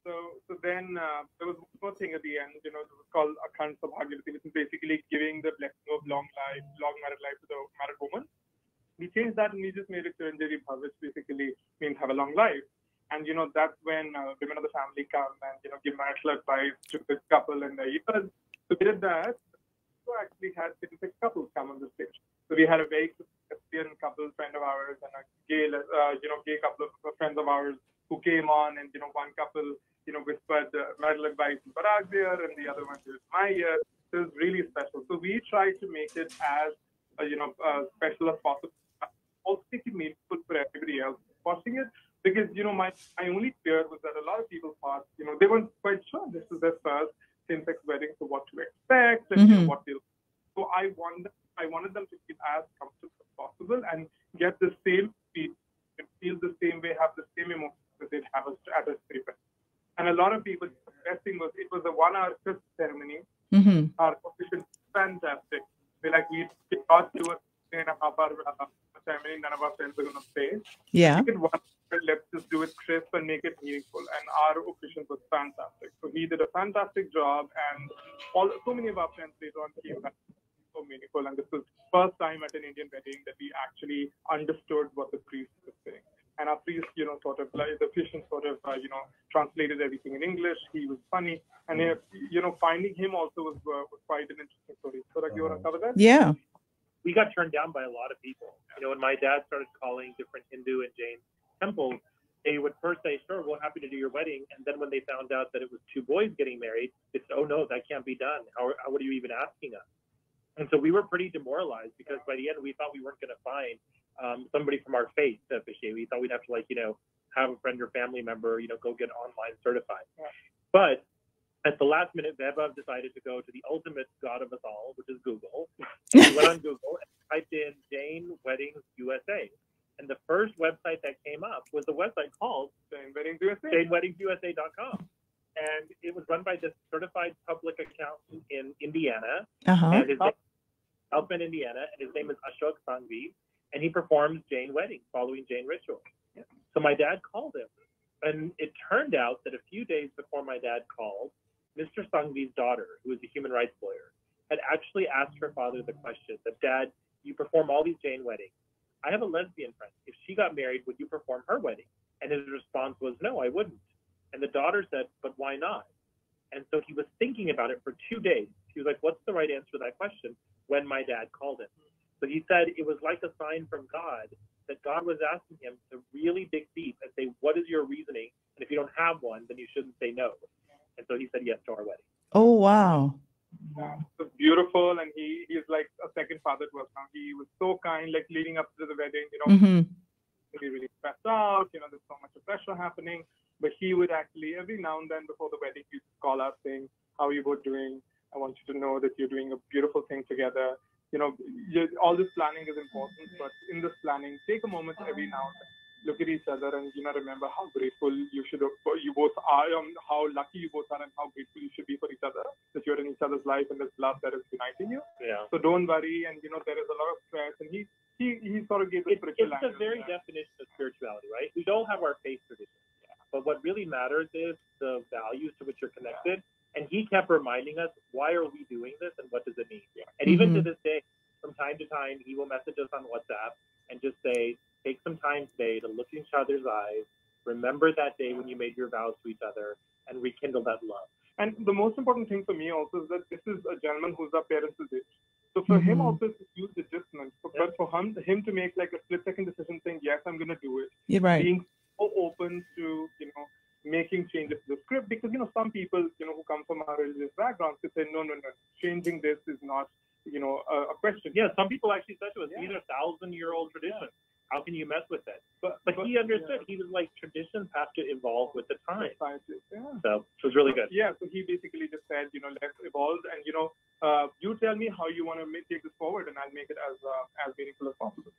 So then there was one more thing at the end, it was called Akhand Sabhagyavati, which is basically giving the blessing of long married life to the married woman. We changed that and we just made it Chiranjeevi Bhav, which basically means have a long life. And, that's when women of the family come and, give marital advice to this couple and the years. So we did that. So actually had 56 couples come on the stage. So we had a very Christian couple friend of ours and a gay, gay couple of friends of ours who came on, and, one couple, whispered marital advice in Parag's ear and the other one was my ear. So it was really special. So we tried to make it as, special as possible. Also make it meaningful for everybody else watching it, because my only fear was that a lot of people thought they weren't quite sure this is their first same-sex wedding, so what to expect and what they'll. So I wanted them to feel as comfortable as possible and get the same feel the same way, have the same emotions that they'd have at a straight wedding. And a lot of people, the best thing was it was a 1-hour crisp ceremony. Our official fantastic. We got to a 3.5-hour ceremony. None of our friends were going to stay. Yeah. Let's just do it crisp and make it meaningful. And our official was fantastic. So he did a fantastic job, and so many of our friends later on came back. So meaningful. And this was the first time at an Indian wedding that we actually understood what the priest was saying. And our priest, sort of like the official sort of, translated everything in English. He was funny, and finding him also was quite an interesting story. So, you want to cover that? Yeah. We got turned down by a lot of people. When my dad started calling different Hindu and Jain temples, they would first say, "Sure, we're happy to do your wedding," and then when they found out that it was 2 boys getting married, they said, "Oh no, that can't be done. What are you even asking us?" And so we were pretty demoralized, because by the end we thought we weren't going to find somebody from our faith to officiate. We thought we'd have to have a friend or family member, go get online certified. Yeah. But at the last minute, Vaibhav decided to go to the ultimate god of us all, which is Google. And he went on Google and typed in Jain Weddings USA. And the first website that came up was a website called Jain Weddings USA. JainWeddingsUSA.com. And it was run by this certified public accountant in Indiana. And his name is Alphen, Indiana, and his name is Ashok Sanghvi. And he performs Jain weddings following Jain rituals. Yeah. So my dad called him. And it turned out that a few days before my dad called, Mr. Sanghvi's daughter, who is a human rights lawyer, had actually asked her father the question that, "Dad, you perform all these Jain weddings. I have a lesbian friend. If she got married, would you perform her wedding?" And his response was, "No, I wouldn't." And the daughter said, "But why not?" And so he was thinking about it for 2 days. He was like, "What's the right answer to that question?" when my dad called him. So he said it was like a sign from God that God was asking him to really dig deep and say, "What is your reasoning? And if you don't have one, then you shouldn't say no." And so he said yes to our wedding. Oh, wow. Yeah, it was beautiful, and he's like a second father to us now. He was so kind, like leading up to the wedding, he really stressed out, there's so much pressure happening, but he would actually, every now and then before the wedding, he'd call us saying, "How are you both doing? I want you to know that you're doing a beautiful thing together. All this planning is important, but in this planning, take a moment every now and then, look at each other and, remember how grateful you both are, how lucky you both are, and how grateful you should be for each other, that you're in each other's life and there's love that is uniting you. Yeah. So don't worry, and, there is a lot of stress." And he sort of gave the spiritual language. It's the very definition of spirituality, right? We don't have our faith tradition, but what really matters is the values to which you're connected. And he kept reminding us, why are we doing this and what does it mean? Yeah. And even to this day, from time to time, he will message us on WhatsApp and just say, "Take some time today to look in each other's eyes, remember that day when you made your vows to each other, and rekindle that love." And the most important thing for me also is that this is a gentleman who's our parents' age. So for him also, it's a huge adjustment. But for him to make like a split-second decision saying, "Yes, I'm going to do it." You're right. Being so open to, making changes to the script, because, some people, who come from our religious backgrounds could say, no, changing this is not, a question. Yeah, some people actually said to us, "These are 1,000-year-old traditions. How can you mess with it?" But he understood. He was like, traditions have to evolve with the time. So it was really good. Yeah, so he basically just said, let's evolve, and, you tell me how you want to take this forward, and I'll make it as meaningful as possible.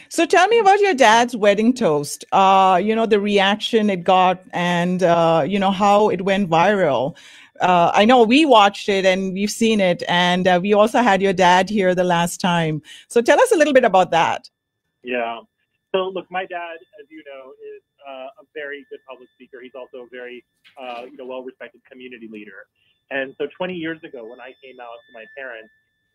So tell me about your dad's wedding toast, the reaction it got and, how it went viral. I know we watched it and we've seen it, and we also had your dad here the last time. So tell us a little bit about that. Yeah. So look, my dad, as you know, is a very good public speaker. He's also a very, well-respected community leader. And so 20 years ago, when I came out to my parents,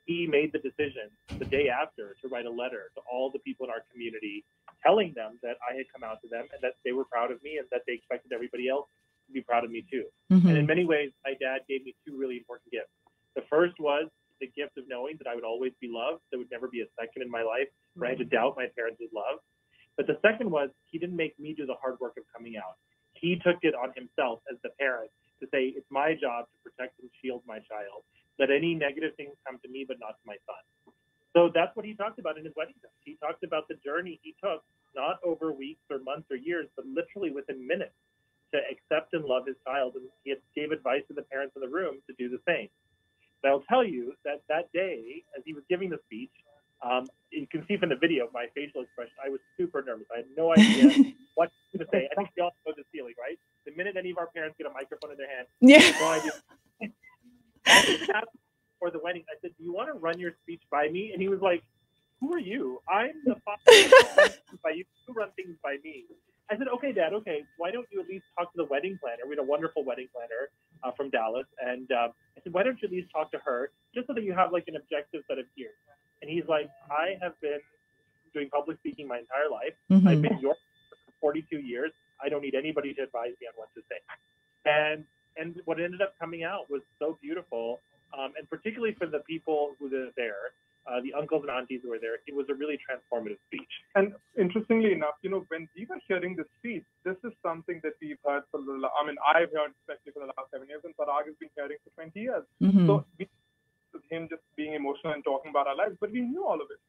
he made the decision the day after to write a letter to all the people in our community, telling them that I had come out to them and that they were proud of me and that they expected everybody else to be proud of me too. Mm-hmm. And in many ways, my dad gave me two really important gifts. The first was the gift of knowing that I would always be loved. There would never be a second in my life where I had to doubt my parents' love. But the second was he didn't make me do the hard work of coming out. He took it on himself as the parent to say, it's my job to protect and shield my child. Let any negative things come to me, but not to my son. So that's what he talked about in his wedding speech. He talked about the journey he took, not over weeks or months or years, but literally within minutes, to accept and love his child. And he gave advice to the parents in the room to do the same. But I'll tell you that that day, as he was giving the speech, you can see from the video my facial expression, I was super nervous. I had no idea what to say. I think we all know this feeling, right? The minute any of our parents get a microphone in their hand, no idea. For the wedding, I said, do you want to run your speech by me? And he was like, who are you? I'm the father by you. You run things by me. I said, okay, Dad, okay. Why don't you at least talk to the wedding planner? We had a wonderful wedding planner from Dallas. And I said, why don't you at least talk to her just so that you have like an objective set of ears? And he's like, I have been doing public speaking my entire life. Mm-hmm. I've been your for 42 years. I don't need anybody to advise me on what to say. And what ended up coming out was so beautiful. And particularly for the people who were there, the uncles and aunties who were there, it was a really transformative speech. And interestingly enough, when we were hearing the speech, this is something that we've heard I've heard especially for the last 7 years, and Parag has been hearing for 20 years. Mm-hmm. So with him just being emotional and talking about our lives, but we knew all of it.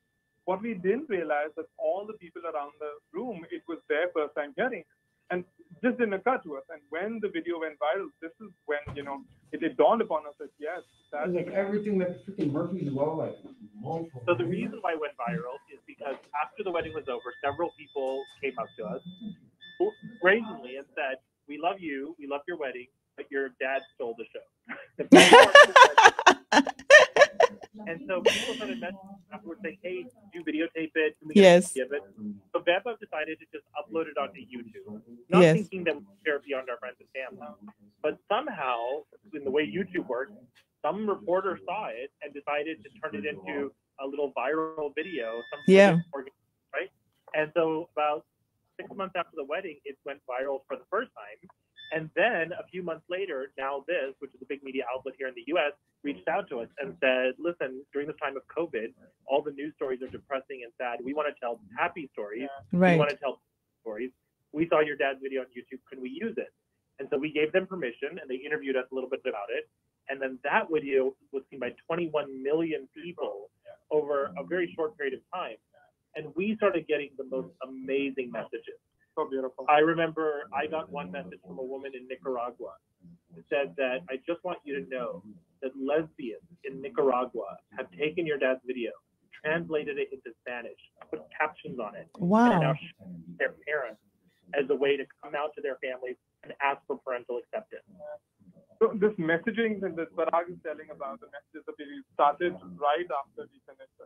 What we didn't realize that all the people around the room, it was their first time hearing it. And this didn't occur to us. And when the video went viral, this is when, it dawned upon us that, yes, that's like everything that freaking Murphy's Law, So the reason why it went viral is because after the wedding was over, several people came up to us brazenly and said, we love you, we love your wedding, but your dad stole the show. And so people started messaging afterwards saying, hey, did you videotape it? Can we give it? So Vaibhav decided to just upload it onto YouTube, not thinking that we would share it beyond our friends and family. But somehow, in the way YouTube works, some reporter saw it and decided to turn it into a little viral video. Right? And so about 6 months after the wedding, it went viral for the first time. And then a few months later, Now This, which is a big media outlet here in the U.S., reached out to us and said, listen, during this time of COVID, all the news stories are depressing and sad. We want to tell happy stories. Right. We want to tell stories. We saw your dad's video on YouTube. Can we use it? And so we gave them permission, and they interviewed us a little bit about it. And then that video was seen by 21 million people over a very short period of time. And we started getting the most amazing messages. So beautiful. I remember I got one message from a woman in Nicaragua that said that I just want you to know that lesbians in Nicaragua have taken your dad's video, translated it into Spanish, put captions on it, Wow. and now their parents as a way to come out to their families and ask for parental acceptance. So this messaging that Parag is telling about, the messages that we started right after we finished,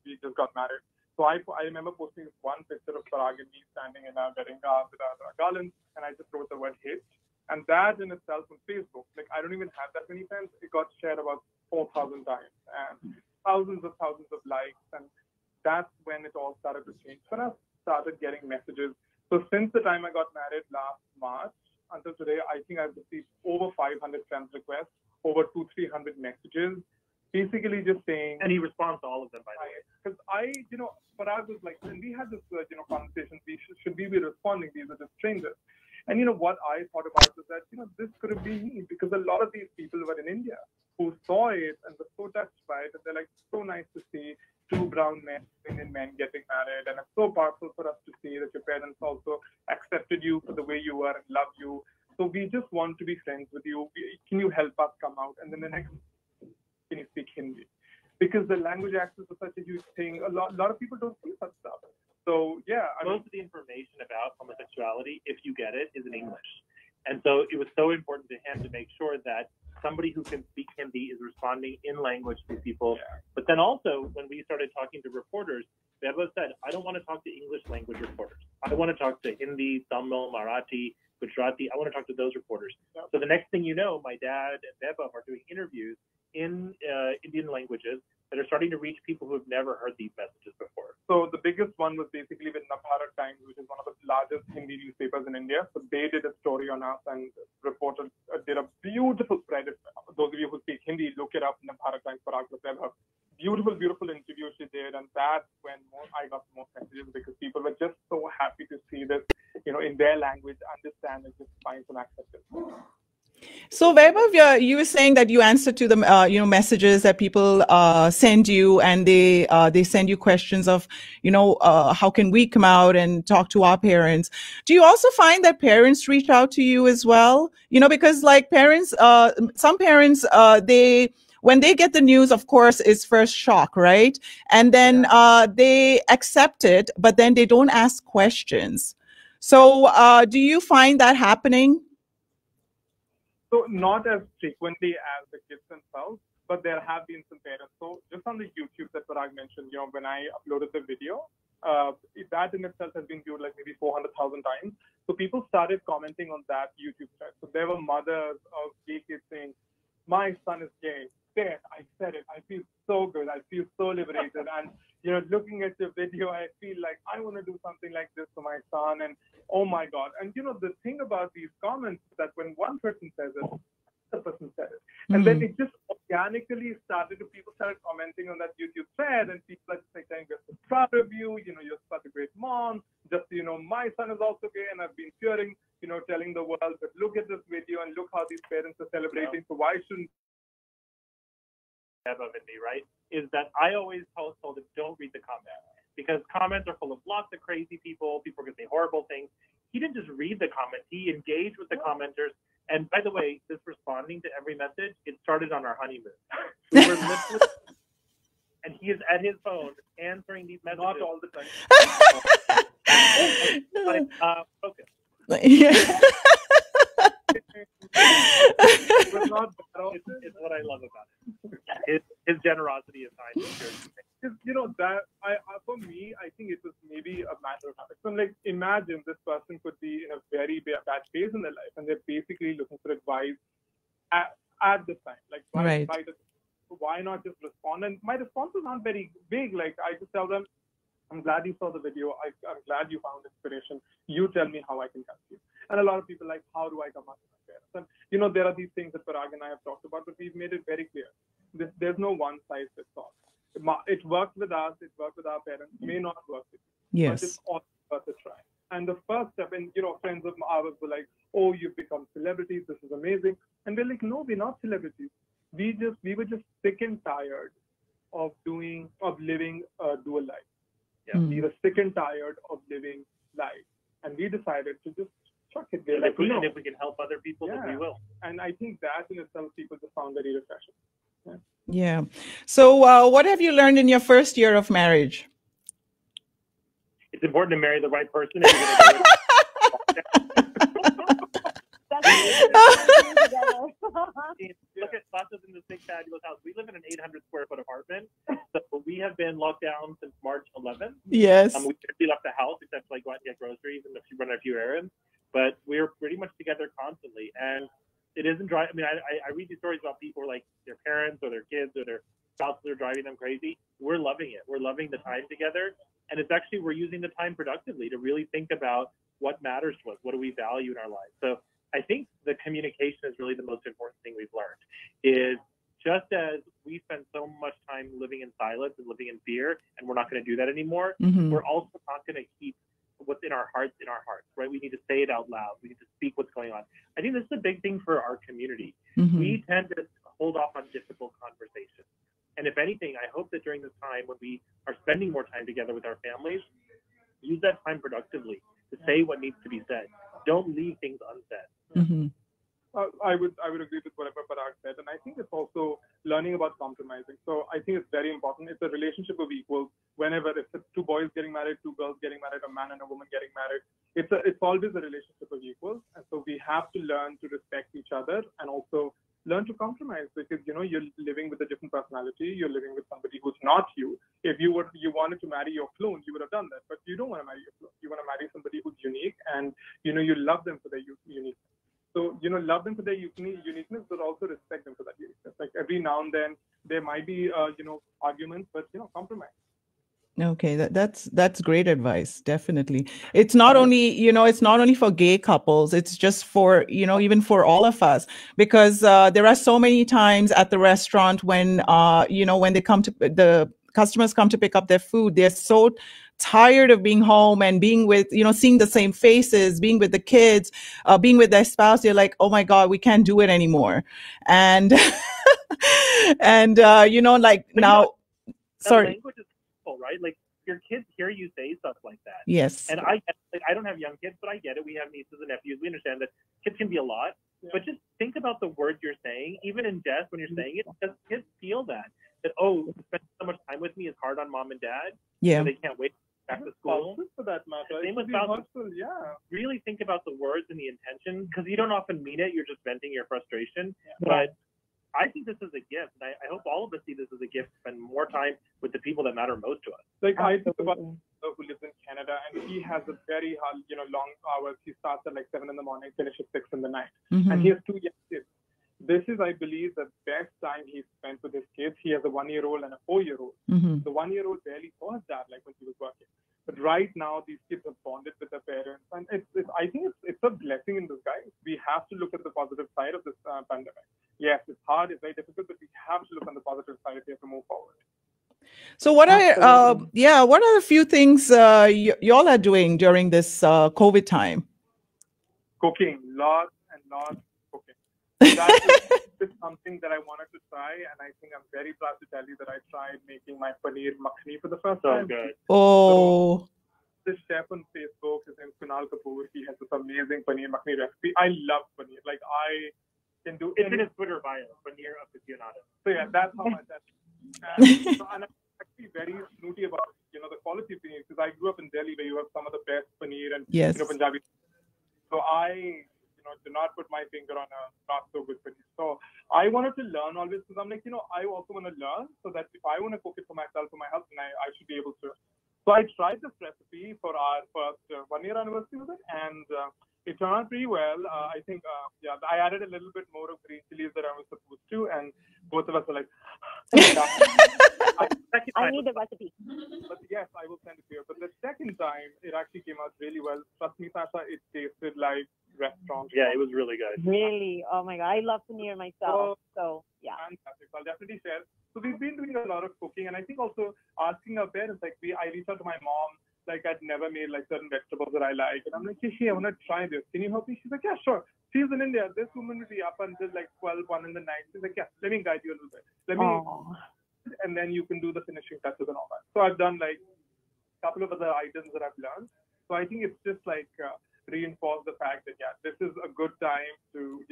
we just got married. So I remember posting one picture of Parag and me standing in our wedding garb with our garlands, and I just wrote the word "hitch." And that in itself on Facebook, I don't even have that many friends. It got shared about 4,000 times and thousands of likes. And that's when it all started to change for us, started getting messages. So since the time I got married last March until today, I think I've received over 500 friends requests, over 200-300 messages, basically just saying. And he responds to all of them, by the way. Because Parag was like, when we had this, conversation, should we be responding? These are just strangers. And what I thought about was that, this could have been me, because a lot of these people were in India who saw it and were so touched by it. And they're like, so nice to see two brown men, Indian men getting married. And it's so powerful for us to see that your parents also accepted you for the way you were and love you. So we just want to be friends with you. Can you help us come out? And then the next, can you speak Hindi? Because the language access is such a huge thing. A lot of people don't see such stuff. So, most of the information about homosexuality, if you get it, is in English. And so it was so important to him to make sure that somebody who can speak Hindi is responding in language to people. Yeah. But then also, when we started talking to reporters, Vaibhav said, I don't want to talk to English language reporters. I want to talk to Hindi, Tamil, Marathi, Gujarati. I want to talk to those reporters. So the next thing you know, my dad and Vaibhav are doing interviews in Indian languages that are starting to reach people who have never heard these messages before. So the biggest one was basically with Navbharat Times, which is one of the largest Hindi newspapers in India. So they did a story on us and reported, did a beautiful spread. Those of you who speak Hindi, look it up, Navbharat Times, Parag Vaibhav. Beautiful, beautiful interview she did, and that's when I got more messages because people were just so happy to see this, in their language, understand and just find some acceptance. So Vaibhav, you were saying that you answer to the messages that people send you, and they send you questions of how can we come out and talk to our parents. Do you also find that parents reach out to you as well? Because like parents, some parents when they get the news, of course, it's first shock, right? And then they accept it, but then they don't ask questions. So do you find that happening? So not as frequently as the kids themselves, but there have been some parents. So just on the YouTube that Parag mentioned, when I uploaded the video, that in itself has been viewed like maybe 400,000 times. So people started commenting on that YouTube thread. So there were mothers of gay kids saying, my son is gay. There, I said it. I feel so good. I feel so liberated. And, looking at the video, I feel like I want to do something like this for my son. And, oh my God. And, the thing about these comments is that when one person says it, the person said it. And then it just organically people started commenting on that YouTube thread, and people are just like saying, we're so proud of you, you're such a great mom. Just, my son is also gay, and I've been fearing, telling the world, but look at this video and look how these parents are celebrating. So why shouldn't of me, right, is that I always told them, don't read the comments, because comments are full of lots of crazy people. People are going to say horrible things. He didn't just read the comments. He engaged with the commenters. And by the way, this responding to every message, it started on our honeymoon. We were listening, and he is at his phone answering these messages. Not all the time. Focus. It's what I love about it. His generosity aside. For me, I think it was maybe a matter of habit. So, like, imagine this person could be in a very bad phase in their life, and they're basically looking for advice at this time. Like, why not just respond? And my responses aren't very big. Like, I just tell them, I'm glad you saw the video. I'm glad you found inspiration. You tell me how I can help you. And a lot of people like, how do I come out to my parents? And, there are these things that Parag and I have talked about, but we've made it very clear. There's no one size fits all. It worked with us. It worked with our parents. May not work with you. Yes. But it's all worth a try. And the first step, and, friends of ours were like, oh, you've become celebrities. This is amazing. And we're like, no, we're not celebrities. We were just sick and tired of living a dual life. Yeah. We were sick and tired of living life. And we decided to just chuck it there. And if we can help other people, then we will. And I think that in itself, people just found very refreshing. Yeah. So what have you learned in your first year of marriage? It's important to marry the right person. If you're going Look at classes in this big fabulous house. We live in an 800 square foot apartment. So we have been locked down since March 11th. Yes. We barely left the house except to go out and get groceries and run a few errands. But we're pretty much together constantly. And it isn't dry. I mean, I read these stories about people like their parents or their kids or their spouses are driving them crazy. We're loving it. We're loving the time together. And it's actually, we're using the time productively to really think about what matters to us. What do we value in our lives? So I think the communication is really the most important thing we've learned. Is just as we spend so much time living in silence and living in fear, and we're not going to do that anymore, we're also not going to keep what's in our hearts, right? We need to say it out loud. We need to speak what's going on. I think this is a big thing for our community. We tend to hold off on difficult conversations. And if anything, I hope that during this time when we are spending more time together with our families, use that time productively to say what needs to be said. Don't leave things unsaid. I would agree with whatever Parag said. And I think it's also learning about compromising. So I think it's very important. It's a relationship of equals. Whenever it's two boys getting married, two girls getting married, a man and a woman getting married, it's always a relationship of equals. And so we have to learn to respect each other and also learn to compromise, because you're living with a different personality. You're living with somebody who's not you. If you wanted to marry your clone, you would have done that, but you don't want to marry your clone. You want to marry somebody who's unique, and you love them for their uniqueness. So love them for their uniqueness, but also respect them for that uniqueness. Like every now and then there might be arguments, but compromise. Okay, that's great advice. Definitely. It's not only, it's not only for gay couples, it's just for, even for all of us, because there are so many times at the restaurant when, when the customers come to pick up their food, they're so tired of being home and being with, seeing the same faces, being with the kids, being with their spouse. They're like, oh my God, we can't do it anymore. And, and, like now, sorry. Language is simple, right? Like your kids hear you say stuff like that. Yes. And I don't have young kids, but I get it. We have nieces and nephews. We understand that kids can be a lot. Yeah. But just think about the words you're saying, even in jest when you're saying it, because kids feel that, spending so much time with me is hard on mom and dad. Yeah. So they can't wait back to school. For that matter. Same with spouses. Yeah. Really think about the words and the intention, because you don't often mean it. You're just venting your frustration. Yeah. But I think this is a gift, and I hope all of us see this as a gift to spend more time with the people that matter most to us. Like I think about who lives in Canada, and he has a very hard, long hours. He starts at like 7 in the morning, finishes 6 in the night, and he has 2 young kids. This is, I believe, the best time he spent with his kids. He has a 1-year-old and a 4-year-old. The 1-year-old barely saw his dad like when he was working. But right now, these kids have bonded with their parents, and I think it's a blessing in disguise. We have to look at the positive side of this pandemic. Yes, it's hard, it's very difficult, but we have to look on the positive side if we have to move forward. So what are what are the few things y'all are doing during this COVID time? Cooking, lots and lots of cooking. That is something that I wanted to try, and I think I'm very proud to tell you that I tried making my paneer makhni for the first time. Good. Oh. So, this chef on Facebook, his name is Kunal Kapoor. He has this amazing paneer makhni recipe. I love paneer. Like I can do. It's in his Twitter bio, paneer aficionado. So yeah, that's how much. And I'm actually very snooty about the quality of paneer, because I grew up in Delhi where you have some of the best paneer and Punjabi. So I do not put my finger on a not so good paneer. So I wanted to learn always, because I'm like, I also want to learn, so that if I want to cook it for myself, for my husband, I should be able to. So I tried this recipe for our first 1-year anniversary with it, and it turned out pretty well. I think, I added a little bit more of green chilies than I was supposed to, and both of us were like, I need the recipe. But yes, I will send it to you. But the second time, it actually came out really well. Trust me, Sasha, it tasted like restaurant. Yeah, it was really good. Really? Oh my God, I love paneer myself. So yeah. Fantastic. I'll definitely share. So we've been doing a lot of cooking, and I think also asking our parents. Like I reached out to my mom. Like I'd never made like certain vegetables that I like, and I'm like, hey, I want to try this. Can you help me? She's like, yeah, sure. She's in India. This woman will be up until like 12, 1 in the night. She's like, yeah, let me guide you a little bit. And then you can do the finishing touches and all that. So I've done like a couple of other items that I've learned. So I think it's just like reinforce the fact that this is a good time to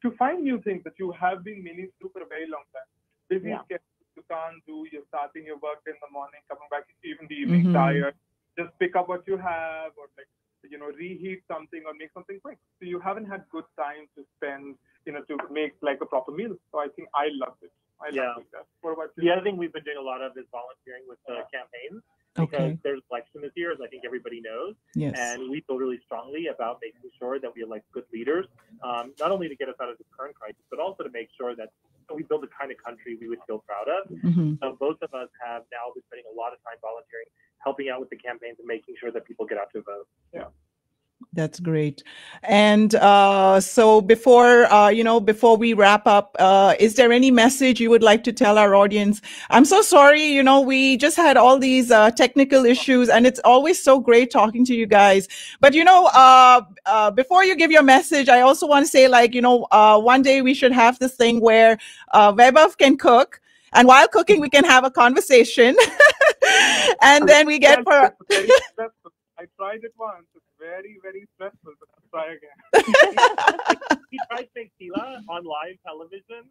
to find new things that you have been meaning to do for a very long time. Busy schedule you can't do. You're starting your work in the morning, coming back even the evening tired. Just pick up what you have, or like reheat something or make something quick. So you haven't had good time to spend to make like a proper meal. So I think I loved it. I love that. What about you? The other thing we've been doing a lot of is volunteering with campaigns, because there's election this year, as I think everybody knows. Yes. And we feel really strongly about making sure that we elect good leaders, not only to get us out of the current crisis, but also to make sure that we build the kind of country we would feel proud of. So both of us have now been spending a lot of time volunteering, helping out with the campaigns and making sure that people get out to vote. Yeah. That's great. And so before we wrap up, is there any message you would like to tell our audience? I'm so sorry, we just had all these technical issues, and it's always so great talking to you guys. But, before you give your message, I also want to say, one day we should have this thing where Vaibhav can cook, and while cooking, we can have a conversation. And then we get I tried it once. It's very, very stressful, but I'll try again. He tried to make Tila on live television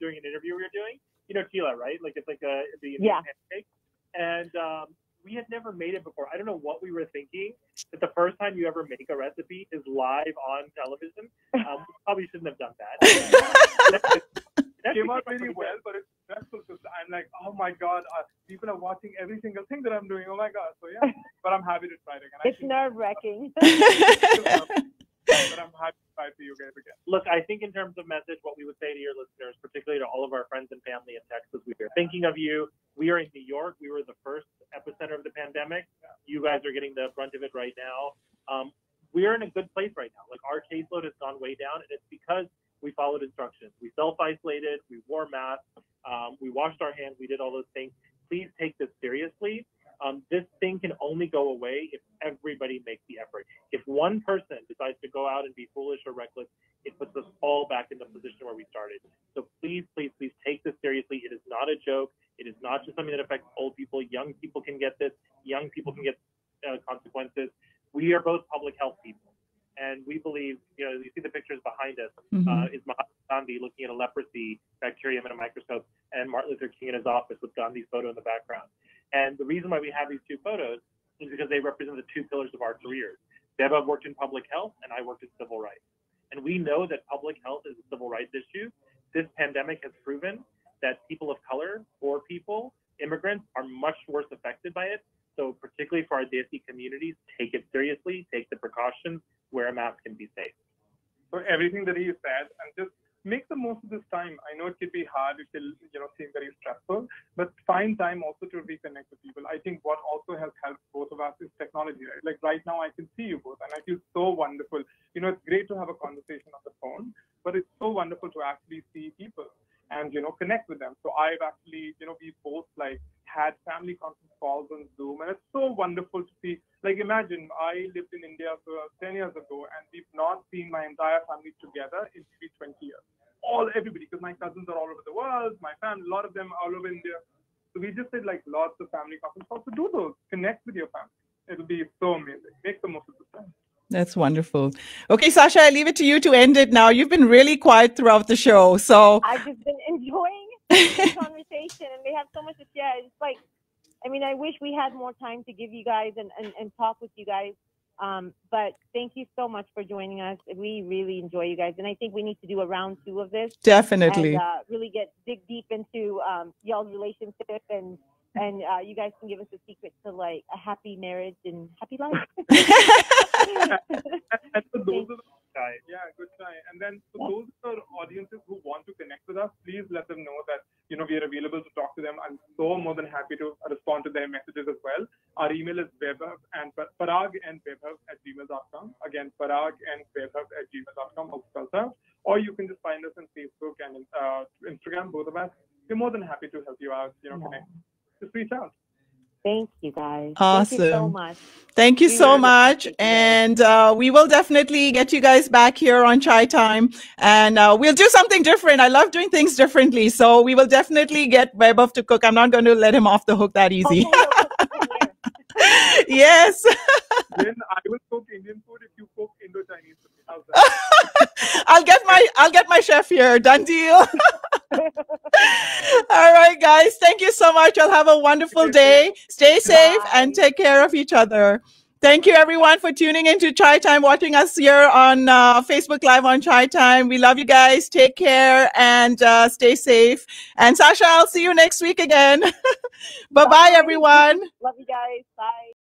during an interview we were doing. You know Tila, right? Like it's like the pancake. And we had never made it before. I don't know what we were thinking, that the first time you ever make a recipe is live on television. We probably shouldn't have done that. came out really well, but it's stressful because I'm like, oh my God, people are watching every single thing that I'm doing. Oh my God. So yeah, but I'm happy to try it again. It's nerve-wracking. But I'm happy to try it for you guys again. Look, I think in terms of message, what we would say to your listeners, particularly to all of our friends and family in Texas, we are thinking of you. We are in New York. We were the first epicenter of the pandemic. You guys are getting the brunt of it right now. We're in a good place right now. Like, our caseload has gone way down, and it's because we followed instructions. We self-isolated. We wore masks. We washed our hands. We did all those things. Please take this seriously. This thing can only go away if everybody makes the effort. If one person decides to go out and be foolish or reckless, it puts us all back in the position where we started. So please, please, please take this seriously. It is not a joke. It is not just something that affects old people. Young people can get this. Young people can get consequences. We are both public health people. And we believe, you see the pictures behind us, is Mahatma Gandhi looking at a leprosy bacterium in a microscope, and Martin Luther King in his office with Gandhi's photo in the background. And the reason why we have these two photos is because they represent the two pillars of our careers. Vaibhav worked in public health, and I worked in civil rights. And we know that public health is a civil rights issue. This pandemic has proven that people of color, poor people, immigrants are much worse affected by it. So particularly for our Desi communities, take it seriously, take the precautions, wear a mask, and be safe. So everything that he said, and just make the most of this time. I know it could be hard, it will, seem very stressful, but find time also to reconnect with people. I think what also has helped both of us is technology, right? Like right now I can see you both and I feel so wonderful. It's great to have a conversation on the phone, but it's so wonderful to actually see people and, connect with them. So I've actually, we both had family conference calls on Zoom, and it's so wonderful to see. Like, imagine I lived in India for 10 years ago, and we've not seen my entire family together in maybe 20 years. Everybody, because my cousins are all over the world, my family, a lot of them are all over India. So we just did lots of family conference calls. So do those, connect with your family. It'll be so amazing. Make the most of the time. That's wonderful. Okay, Sasha, I leave it to you to end it now. You've been really quiet throughout the show. So I've just been enjoying the conversation, and they have so much to share. It's I wish we had more time to give you guys and talk with you guys. But thank you so much for joining us. We really enjoy you guys. And I think we need to do a round 2 of this. Definitely. And really dig deep into y'all's relationship, and you guys can give us a secret to a happy marriage and happy life. And for those of good try. And then for those of our audiences who want to connect with us, please let them know that we are available to talk to them. I'm so more than happy to respond to their messages as well. Our email is parag@gmail.com. Again, parag@gmail.com, all spelled out. Or you can just find us on Facebook and Instagram, both of us. We're more than happy to help you out, connect. Just reach out. Thank you, guys. Awesome. Thank you so much. Thank you so much. And we will definitely get you guys back here on Chai Time. And we'll do something different. I love doing things differently. So we will definitely get Vaibhav to cook. I'm not going to let him off the hook that easy. Yes. Then I will cook Indian food if you cook Indo-Chinese food. How's that? I'll get my chef here. Done deal. All right, guys. Thank you so much. I'll have a wonderful day. Stay safe and take care of each other. Thank you, everyone, for tuning into Chai Time, watching us here on Facebook Live on Chai Time. We love you guys. Take care and stay safe. And Sasha, I'll see you next week again. Bye-bye, everyone. Love you guys. Bye.